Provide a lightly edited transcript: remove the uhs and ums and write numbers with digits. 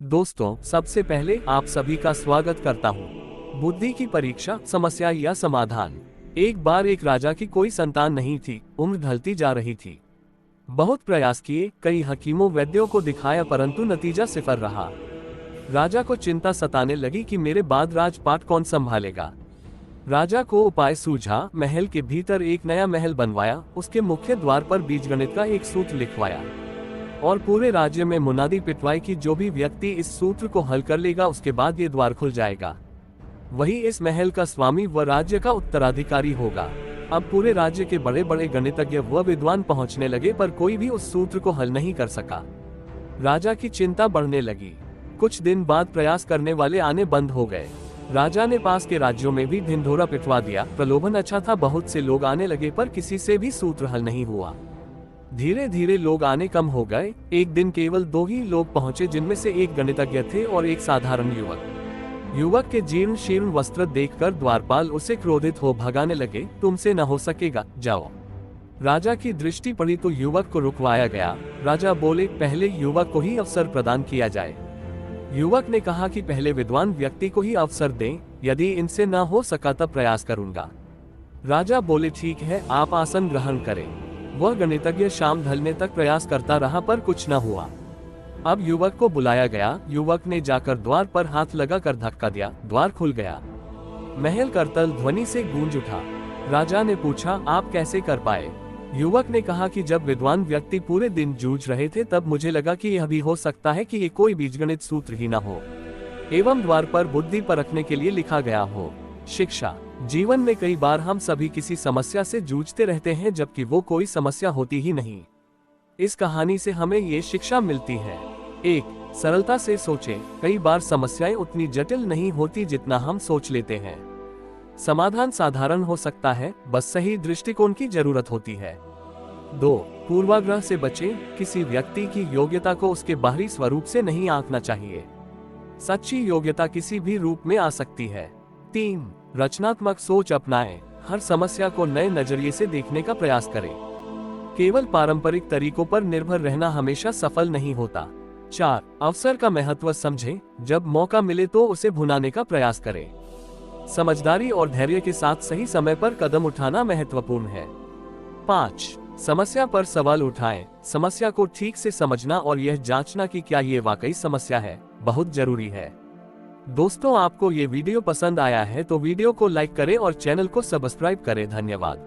दोस्तों, सबसे पहले आप सभी का स्वागत करता हूँ। बुद्धि की परीक्षा, समस्या या समाधान। एक बार एक राजा की कोई संतान नहीं थी। उम्र ढलती जा रही थी। बहुत प्रयास किए, कई हकीमों वैद्यों को दिखाया, परंतु नतीजा सिफर रहा। राजा को चिंता सताने लगी कि मेरे बाद राजपाट कौन संभालेगा। राजा को उपाय सूझा। महल के भीतर एक नया महल बनवाया, उसके मुख्य द्वार पर बीजगणित का एक सूत्र लिखवाया और पूरे राज्य में मुनादी पिटवाई कि जो भी व्यक्ति इस सूत्र को हल कर लेगा उसके बाद ये द्वार खुल जाएगा। वही इस महल का स्वामी व राज्य का उत्तराधिकारी होगा। अब पूरे राज्य के बड़े बड़े गणितज्ञ व विद्वान पहुंचने लगे, पर कोई भी उस सूत्र को हल नहीं कर सका। राजा की चिंता बढ़ने लगी। कुछ दिन बाद प्रयास करने वाले आने बंद हो गए। राजा ने पास के राज्यों में भी ढिंढोरा पिटवा दिया। प्रलोभन अच्छा था, बहुत से लोग आने लगे, पर किसी से भी सूत्र हल नहीं हुआ। धीरे धीरे लोग आने कम हो गए। एक दिन केवल 2 ही लोग पहुंचे, जिनमें से एक गणितज्ञ थे और एक साधारण युवक। युवक के जीर्ण शीर्ण वस्त्र देखकर द्वारपाल उसे क्रोधित हो भगाने लगे। तुमसे न हो सकेगा, जाओ। राजा की दृष्टि पड़ी तो युवक को रुकवाया गया। राजा बोले, पहले युवक को ही अवसर प्रदान किया जाए। युवक ने कहा कि पहले विद्वान व्यक्ति को ही अवसर दें, यदि इनसे न हो सका तब प्रयास करूंगा। राजा बोले, ठीक है, आप आसन ग्रहण करें। वह गणितज्ञ शाम ढलने तक प्रयास करता रहा, पर कुछ न हुआ। अब युवक को बुलाया गया। युवक ने जाकर द्वार पर हाथ लगाकर धक्का दिया। द्वार खुल गया। महल करतल ध्वनि से गूंज उठा। राजा ने पूछा, आप कैसे कर पाए? युवक ने कहा कि जब विद्वान व्यक्ति पूरे दिन जूझ रहे थे, तब मुझे लगा कि यह भी हो सकता है कि ये कोई बीजगणित सूत्र ही न हो, एवं द्वार पर बुद्धि परखने के लिए लिखा गया हो। शिक्षा। जीवन में कई बार हम सभी किसी समस्या से जूझते रहते हैं, जबकि वो कोई समस्या होती ही नहीं। इस कहानी से हमें ये शिक्षा मिलती है। 1. सरलता से सोचें। कई बार समस्याएं उतनी जटिल नहीं होती जितना हम सोच लेते हैं। समाधान साधारण हो सकता है, बस सही दृष्टिकोण की जरूरत होती है। 2. पूर्वाग्रह से बचें। किसी व्यक्ति की योग्यता को उसके बाहरी स्वरूप से नहीं आंकना चाहिए। सच्ची योग्यता किसी भी रूप में आ सकती है। 3. रचनात्मक सोच अपनाएं। हर समस्या को नए नजरिए से देखने का प्रयास करें। केवल पारंपरिक तरीकों पर निर्भर रहना हमेशा सफल नहीं होता। 4. अवसर का महत्व समझें। जब मौका मिले तो उसे भुनाने का प्रयास करें। समझदारी और धैर्य के साथ सही समय पर कदम उठाना महत्वपूर्ण है। 5. समस्या पर सवाल उठाएं। समस्या को ठीक से समझना और यह जांचना कि क्या ये वाकई समस्या है, बहुत जरूरी है। दोस्तों, आपको ये वीडियो पसंद आया है तो वीडियो को लाइक करें और चैनल को सब्सक्राइब करें। धन्यवाद।